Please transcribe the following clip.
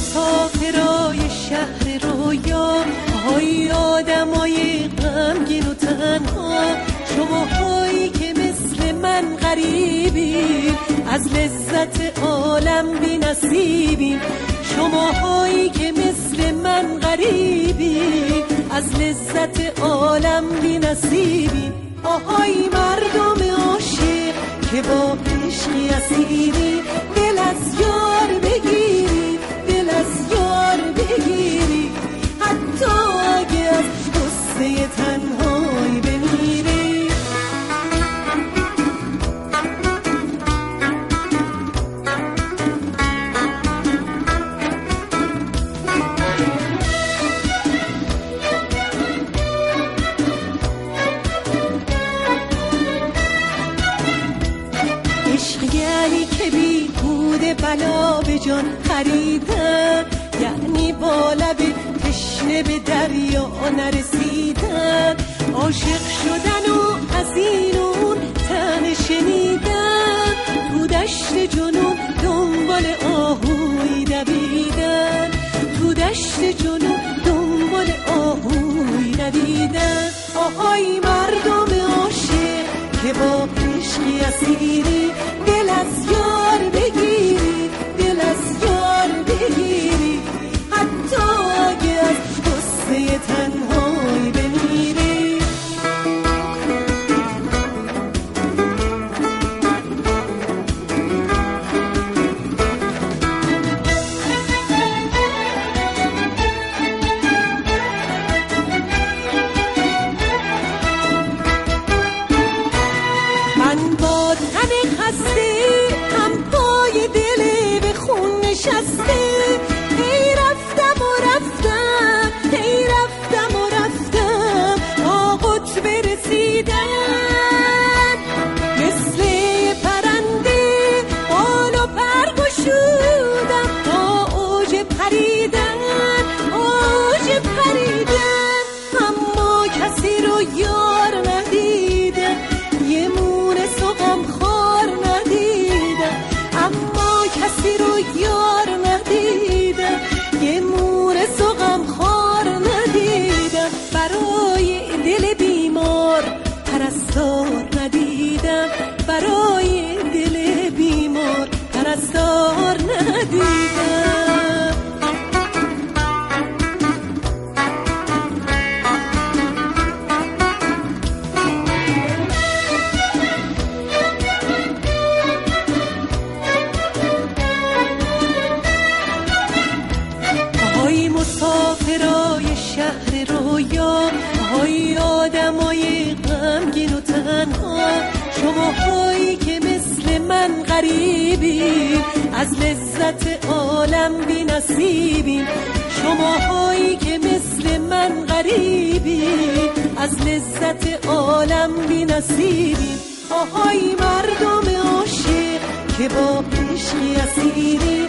مسافرای شهر رویا، آهای آدمای غمگین و تنها، شماهایی که مثل من غریبین، از لذت عالم بی نصیبین. شماهایی که مثل من غریبین، از لذت عالم بی نصیبین. آهای مردم عاشق که با عشقی اسیری، دل از یار بگیری، دل از یار بگیری، حتی اگه از غصه تنهایی بمیری. یعنی که بی بوده بلا به جان خریدن، یعنی با لب تشنه به دریا نرسیدن. عاشق شدن و از این اون تن شنیدن، تو دشت جنون دنبال آهوی دویدن، تو دشت جنون دنبال آهوی دویدن. آهای مردم عاشق که با عشقی اسیری، دل از یار بگیری، دل از یار بگیری، حتی اگه از غصه تنهایی بمیری. من با تن خسته هم پای دل به خون نشسته، هی رفتم و رفتم، هی رفتم و رفتم تا قطب رسیدن. مثل پرنده بال و پر گشودم تا اوج پریدن، اوج پریدن. اما کسی رو یار ندیدم، یه مونس و غمخوار ندیدم. اما کسی رو یار ندیدم، یه مونس و غمخوار ندیدم. برای دل بیمار پرستار ندیدم، برای دل بیمار پرستار ندیدم. آهای مسافرای شهر رویا، آهای آدمای غمگین و تنها، شماهایی که مثل من غریبین، از لذت عالم بی نصیبین. شماهایی که مثل من غریبین، از لذت عالم بی نصیبین. آهای مردم عاشق که با عشقی اسیری،